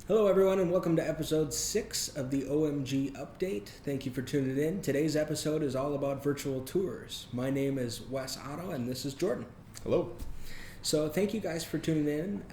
Hello, everyone, and welcome to episode 6 of the OMG Update. Thank you for tuning in. Today's episode is all about virtual tours. My name is Wes Otto, and this is Jordan. Hello. So thank you guys for tuning in.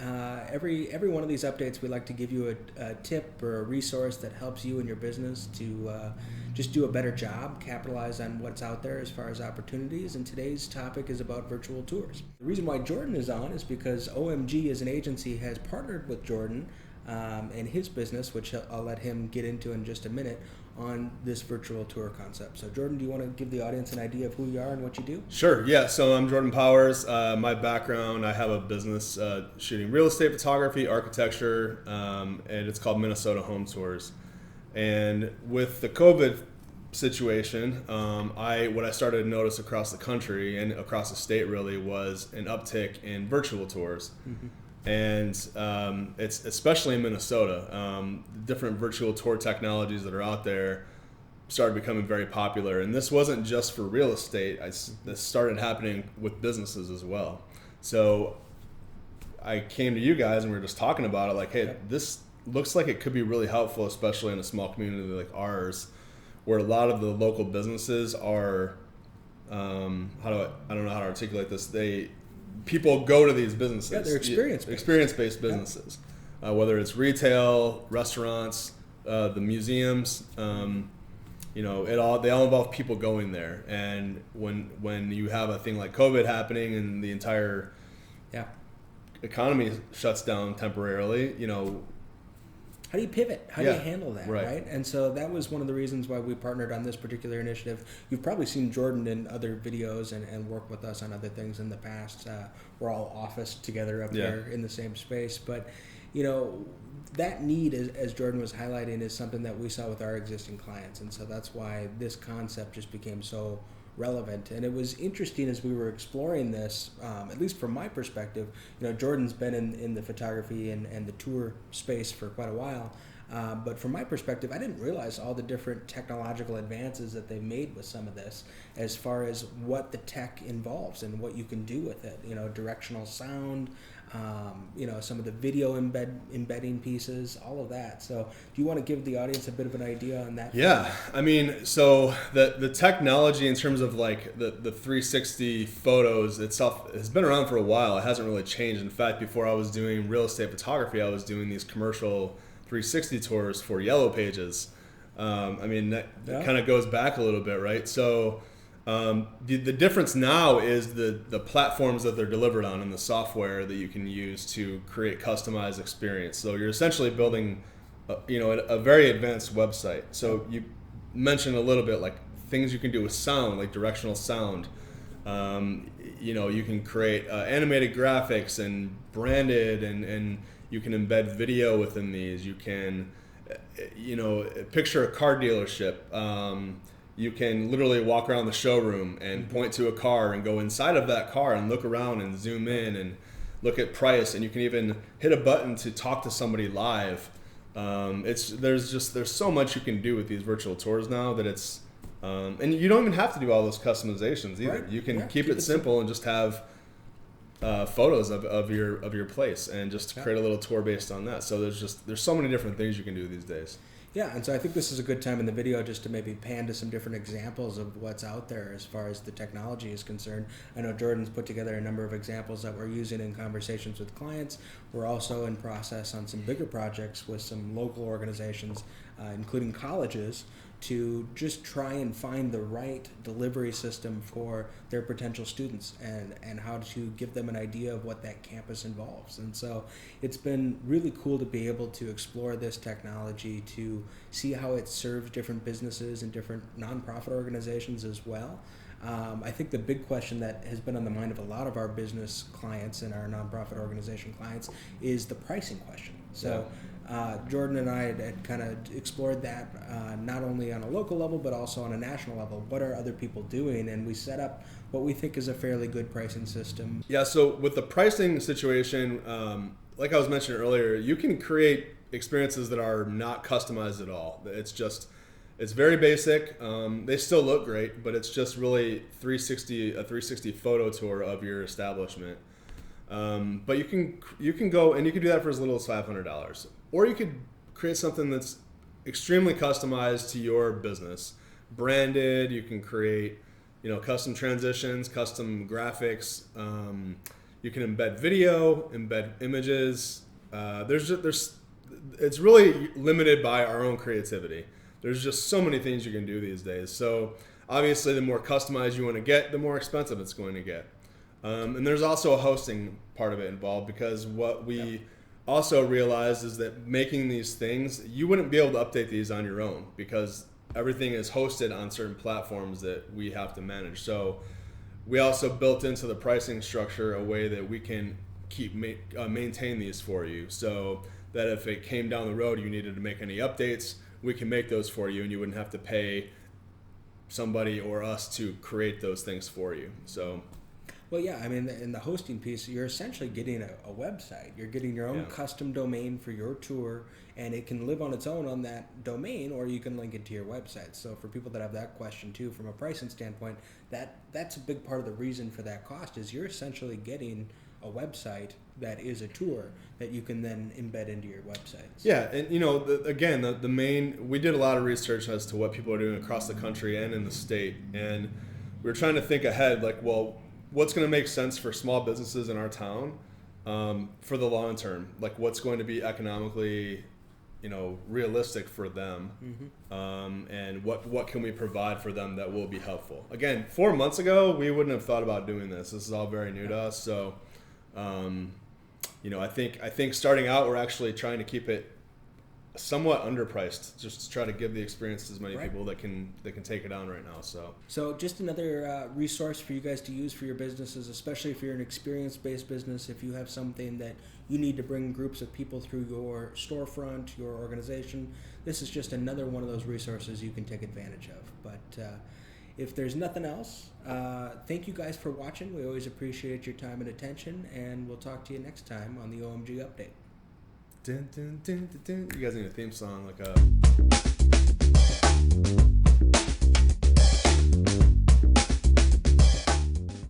Every one of these updates, we like to give you a tip or a resource that helps you and your business to just do a better job, capitalize on what's out there as far as opportunities. And today's topic is about virtual tours. The reason why Jordan is on is because OMG as an agency has partnered with Jordan and his business, which I'll let him get into in just a minute, on this virtual tour concept. So Jordan, do you want to give the audience an idea of who you are and what you do? Sure, yeah. So I'm Jordan Powers. My background, I have a business shooting real estate photography, architecture, and it's called Minnesota Home Tours. And with the COVID situation, what I started to notice across the country and across the state really was an uptick in virtual tours. Mm-hmm. And it's especially in Minnesota, different virtual tour technologies that are out there started becoming very popular. And this wasn't just for real estate. This started happening with businesses as well. So I came to you guys and we were just talking about it like, hey, this looks like it could be really helpful, especially in a small community like ours, where a lot of the local businesses are, I don't know how to articulate this. People go to these businesses. Yeah, they're experience-based. Experience-based businesses, whether it's retail, restaurants, the museums. They all involve people going there. And when you have a thing like COVID happening and the entire economy shuts down temporarily, how do you pivot? How do you handle that, right? And so that was one of the reasons why we partnered on this particular initiative. You've probably seen Jordan in other videos and worked with us on other things in the past. We're all officed together up there in the same space. But, that need, as Jordan was highlighting, is something that we saw with our existing clients. And so that's why this concept just became so relevant. And it was interesting as we were exploring this, at least from my perspective. Jordan's been in the photography and the tour space for quite a while, but from my perspective, I didn't realize all the different technological advances that they've made with some of this, as far as what the tech involves and what you can do with it. Directional sound, some of the video embedding pieces, all of that. So do you want to give the audience a bit of an idea on that? Yeah, so the technology in terms of like the 360 photos itself has been around for a while. It hasn't really changed. In fact, before I was doing real estate photography, I was doing these commercial 360 tours for Yellow Pages. That kind of goes back a little bit, right? So the difference now is the platforms that they're delivered on and the software that you can use to create customized experience. So you're essentially building a very advanced website. So you mentioned a little bit like things you can do with sound, like directional sound. You can create animated graphics and branded, and you can embed video within these. You can picture a car dealership. You can literally walk around the showroom and point to a car and go inside of that car and look around and zoom in and look at price, and you can even hit a button to talk to somebody live. There's so much you can do with these virtual tours now that it's and you don't even have to do all those customizations either. Right. You can keep it simple and just have photos of your place and just create a little tour based on that. So there's so many different things you can do these days. Yeah, and so I think this is a good time in the video just to maybe pan to some different examples of what's out there as far as the technology is concerned. I know Jordan's put together a number of examples that we're using in conversations with clients. We're also in process on some bigger projects with some local organizations, including colleges, to just try and find the right delivery system for their potential students and how to give them an idea of what that campus involves. And so it's been really cool to be able to explore this technology, to see how it serves different businesses and different nonprofit organizations as well. I think the big question that has been on the mind of a lot of our business clients and our nonprofit organization clients is the pricing question. So Jordan and I had kind of explored that not only on a local level but also on a national level. What are other people doing? And we set up what we think is a fairly good pricing system. Yeah, so with the pricing situation, like I was mentioning earlier, you can create experiences that are not customized at all. It's very basic. They still look great, but it's just really a 360 photo tour of your establishment. But you can go and you can do that for as little as $500. or you could create something that's extremely customized to your business, branded. You can create, custom transitions, custom graphics. You can embed video, embed images. It's really limited by our own creativity. There's just so many things you can do these days. So obviously, the more customized you want to get, the more expensive it's going to get. And there's also a hosting part of it involved, because what we also realized is that making these things, you wouldn't be able to update these on your own, because everything is hosted on certain platforms that we have to manage. So we also built into the pricing structure a way that we can maintain these for you, so that if it came down the road you needed to make any updates, we can make those for you, and you wouldn't have to pay somebody or us to create those things for you. So, well, yeah, I mean, in the hosting piece, you're essentially getting a website. You're getting your own custom domain for your tour, and it can live on its own on that domain, or you can link it to your website. So for people that have that question too, from a pricing standpoint, that's a big part of the reason for that cost, is you're essentially getting a website that is a tour that you can then embed into your websites. Yeah, and the main, we did a lot of research as to what people are doing across the country and in the state, and we were trying to think ahead, like, well, what's going to make sense for small businesses in our town for the long term? Like, what's going to be economically, realistic for them, and what can we provide for them that will be helpful? Again, 4 months ago, we wouldn't have thought about doing this. This is all very new to us, so. I think starting out, we're actually trying to keep it somewhat underpriced, just to try to give the experience to as many people that can take it on right now. So just another resource for you guys to use for your businesses, especially if you're an experience-based business. If you have something that you need to bring groups of people through your storefront, your organization, this is just another one of those resources you can take advantage of. But if there's nothing else, thank you guys for watching. We always appreciate your time and attention, and we'll talk to you next time on the OMG Update. Dun, dun, dun, dun, dun. You guys need a theme song, like a...